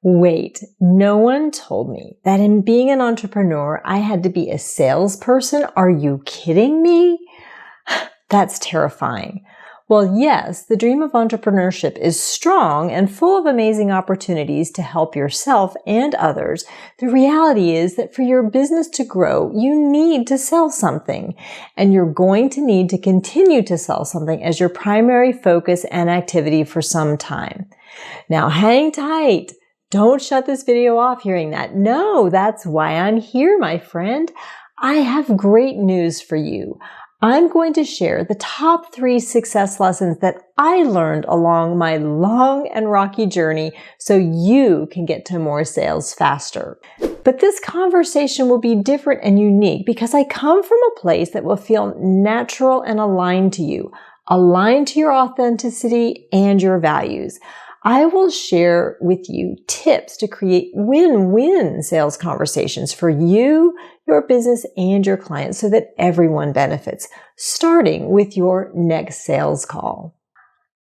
Wait, no one told me that in being an entrepreneur, I had to be a salesperson? Are you kidding me? That's terrifying. Well, yes, the dream of entrepreneurship is strong and full of amazing opportunities to help yourself and others. The reality is that for your business to grow, you need to sell something, and you're going to need to continue to sell something as your primary focus and activity for some time. Now, hang tight. Don't shut this video off hearing that. No, that's why I'm here, my friend. I have great news for you. I'm going to share the top 3 success lessons that I learned along my long and rocky journey so you can get to more sales faster. But this conversation will be different and unique because I come from a place that will feel natural and aligned to you, aligned to your authenticity and your values. I will share with you tips to create win-win sales conversations for you, your business, and your clients so that everyone benefits, starting with your next sales call.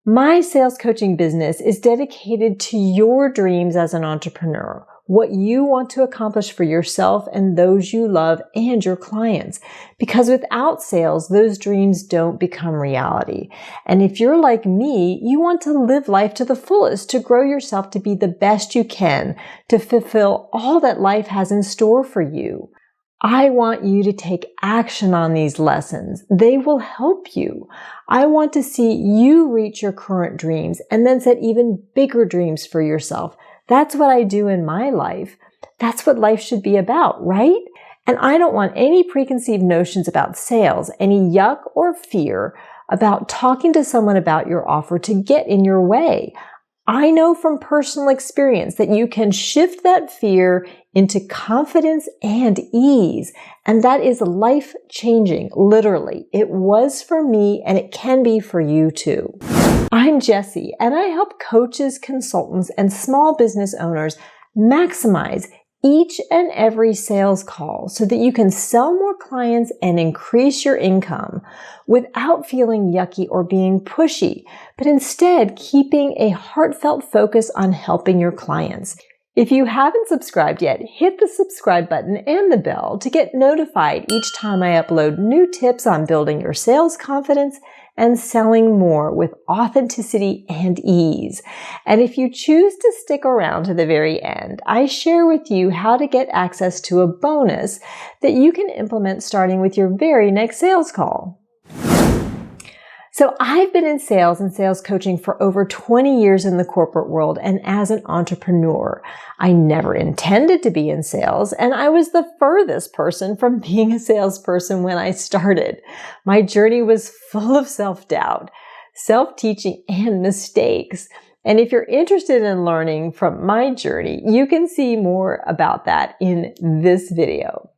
My sales coaching business is dedicated to your dreams as an entrepreneur, what you want to accomplish for yourself and those you love and your clients. Because without sales, those dreams don't become reality. And if you're like me, you want to live life to the fullest, to grow yourself to be the best you can, to fulfill all that life has in store for you. I want you to take action on these lessons. They will help you. I want to see you reach your current dreams and then set even bigger dreams for yourself. That's what I do in my life. That's what life should be about, right? And I don't want any preconceived notions about sales, any yuck or fear about talking to someone about your offer to get in your way. I know from personal experience that you can shift that fear into confidence and ease. And that is life-changing, literally. It was for me and it can be for you too. I'm Jessie, and I help coaches, consultants, and small business owners maximize each and every sales call so that you can sell more clients and increase your income without feeling yucky or being pushy, but instead keeping a heartfelt focus on helping your clients. If you haven't subscribed yet, hit the subscribe button and the bell to get notified each time I upload new tips on building your sales confidence and selling more with authenticity and ease. And if you choose to stick around to the very end, I share with you how to get access to a bonus that you can implement starting with your very next sales call. So I've been in sales and sales coaching for over 20 years in the corporate world and as an entrepreneur. I never intended to be in sales, and I was the furthest person from being a salesperson when I started. My journey was full of self-doubt, self-teaching, and mistakes. And if you're interested in learning from my journey, you can see more about that in this video.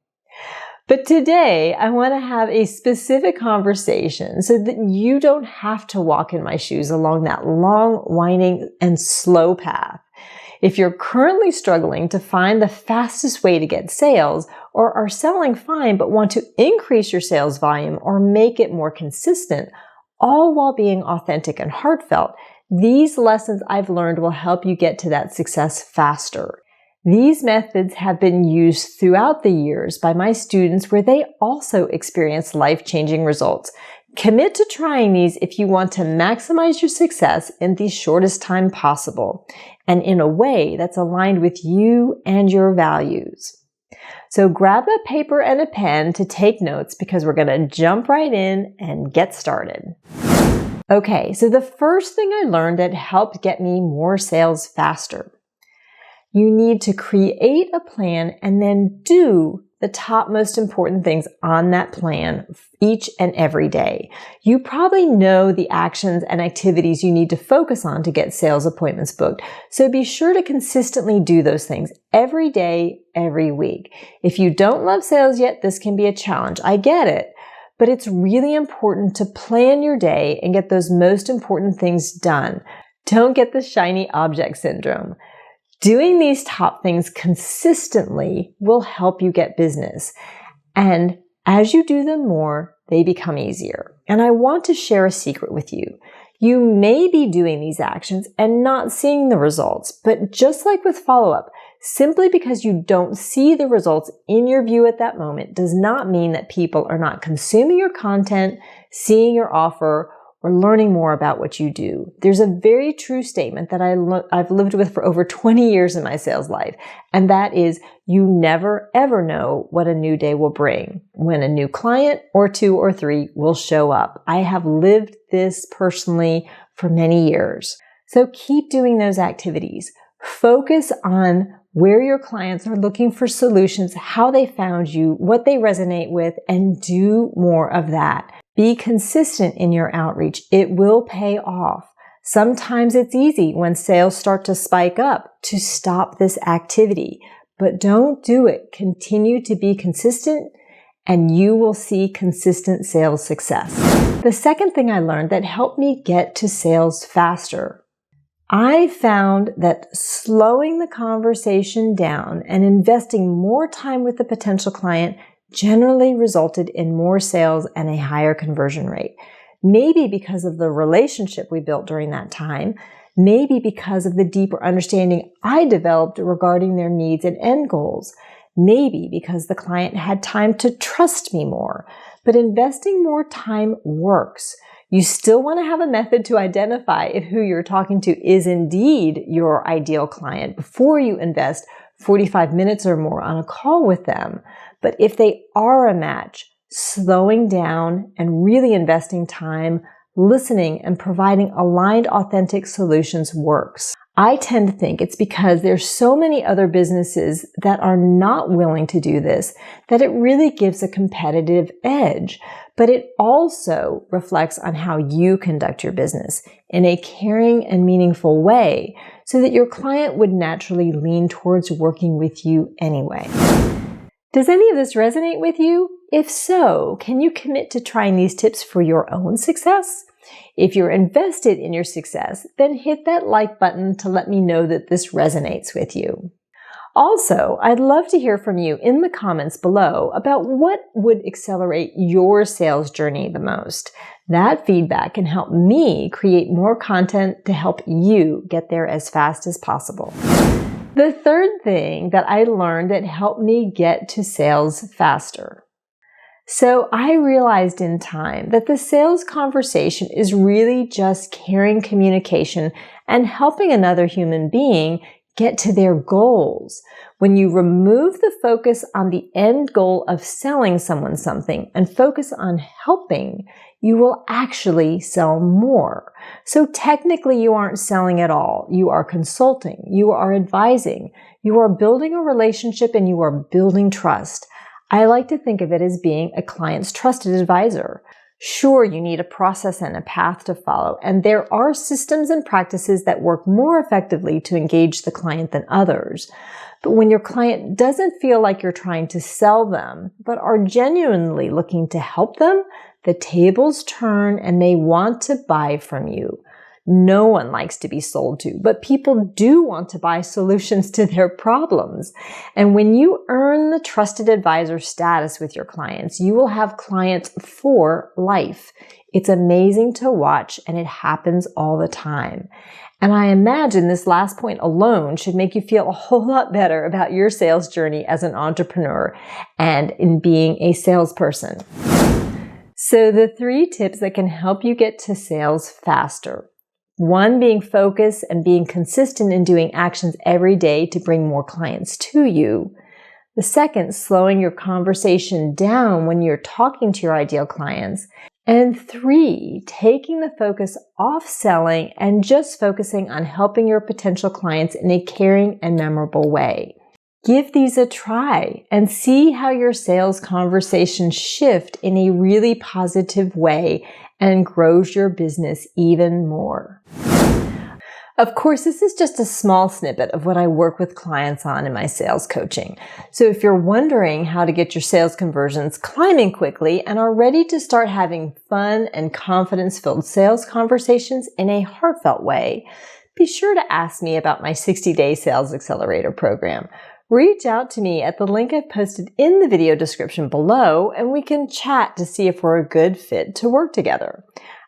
But today, I want to have a specific conversation so that you don't have to walk in my shoes along that long, winding, and slow path. If you're currently struggling to find the fastest way to get sales, or are selling fine but want to increase your sales volume or make it more consistent, all while being authentic and heartfelt, these lessons I've learned will help you get to that success faster. These methods have been used throughout the years by my students where they also experience life-changing results. Commit to trying these if you want to maximize your success in the shortest time possible and in a way that's aligned with you and your values. So grab a paper and a pen to take notes because we're going to jump right in and get started. Okay, so the first thing I learned that helped get me more sales faster. You need to create a plan and then do the top most important things on that plan each and every day. You probably know the actions and activities you need to focus on to get sales appointments booked. So be sure to consistently do those things every day, every week. If you don't love sales yet, this can be a challenge. I get it. But it's really important to plan your day and get those most important things done. Don't get the shiny object syndrome. Doing these top things consistently will help you get business. And as you do them more, they become easier. And I want to share a secret with you. You may be doing these actions and not seeing the results, but just like with follow-up, simply because you don't see the results in your view at that moment does not mean that people are not consuming your content, seeing your offer, or learning more about what you do. There's a very true statement that I've lived with for over 20 years in my sales life, and that is you never ever know what a new day will bring, when a new client or 2 or 3 will show up. I have lived this personally for many years. So keep doing those activities. Focus on where your clients are looking for solutions, how they found you, what they resonate with, and do more of that. Be consistent in your outreach. It will pay off. Sometimes it's easy when sales start to spike up to stop this activity, but don't do it. Continue to be consistent and you will see consistent sales success. The second thing I learned that helped me get to sales faster, I found that slowing the conversation down and investing more time with the potential client generally resulted in more sales and a higher conversion rate. Maybe because of the relationship we built during that time, maybe because of the deeper understanding I developed regarding their needs and end goals, maybe because the client had time to trust me more. But investing more time works. You still want to have a method to identify if who you're talking to is indeed your ideal client before you invest 45 minutes or more on a call with them. But if they are a match, slowing down and really investing time, listening and providing aligned, authentic solutions works. I tend to think it's because there's so many other businesses that are not willing to do this that it really gives a competitive edge. But it also reflects on how you conduct your business in a caring and meaningful way so that your client would naturally lean towards working with you anyway. Does any of this resonate with you? If so, can you commit to trying these tips for your own success? If you're invested in your success, then hit that like button to let me know that this resonates with you. Also, I'd love to hear from you in the comments below about what would accelerate your sales journey the most. That feedback can help me create more content to help you get there as fast as possible. The third thing that I learned that helped me get to sales faster. So I realized in time that the sales conversation is really just caring communication and helping another human being get to their goals. When you remove the focus on the end goal of selling someone something and focus on helping, you will actually sell more. So technically you aren't selling at all. You are consulting, you are advising, you are building a relationship, and you are building trust. I like to think of it as being a client's trusted advisor. Sure, you need a process and a path to follow, and there are systems and practices that work more effectively to engage the client than others. But when your client doesn't feel like you're trying to sell them, but are genuinely looking to help them, the tables turn and they want to buy from you. No one likes to be sold to, but people do want to buy solutions to their problems. And when you earn the trusted advisor status with your clients, you will have clients for life. It's amazing to watch, and it happens all the time. And I imagine this last point alone should make you feel a whole lot better about your sales journey as an entrepreneur and in being a salesperson. So the 3 tips that can help you get to sales faster. 1, being focused and being consistent in doing actions every day to bring more clients to you. The 2nd, slowing your conversation down when you're talking to your ideal clients. And 3, taking the focus off selling and just focusing on helping your potential clients in a caring and memorable way. Give these a try and see how your sales conversations shift in a really positive way and grows your business even more. Of course, this is just a small snippet of what I work with clients on in my sales coaching. So if you're wondering how to get your sales conversions climbing quickly and are ready to start having fun and confidence-filled sales conversations in a heartfelt way, be sure to ask me about my 60-day Sales Accelerator program. Reach out to me at the link I've posted in the video description below, and we can chat to see if we're a good fit to work together.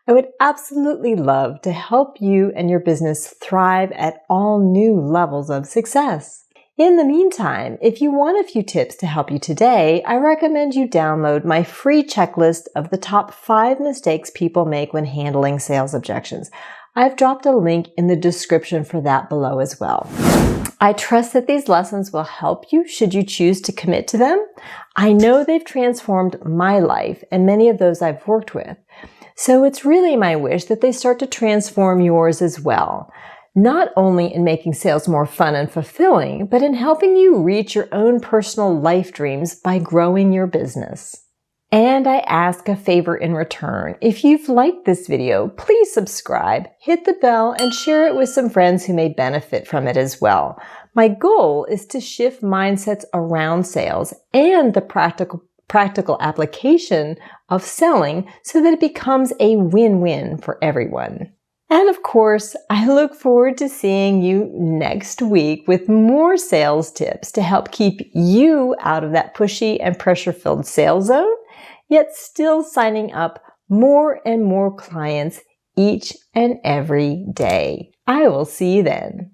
I would absolutely love to help you and your business thrive at all new levels of success. In the meantime, if you want a few tips to help you today, I recommend you download my free checklist of the top 5 mistakes people make when handling sales objections. I've dropped a link in the description for that below as well. I trust that these lessons will help you should you choose to commit to them. I know they've transformed my life and many of those I've worked with. So it's really my wish that they start to transform yours as well. Not only in making sales more fun and fulfilling, but in helping you reach your own personal life dreams by growing your business. And I ask a favor in return. If you've liked this video, please subscribe, hit the bell, and share it with some friends who may benefit from it as well. My goal is to shift mindsets around sales and the practical application of selling so that it becomes a win-win for everyone. And of course, I look forward to seeing you next week with more sales tips to help keep you out of that pushy and pressure-filled sales zone, yet still signing up more and more clients each and every day. I will see you then.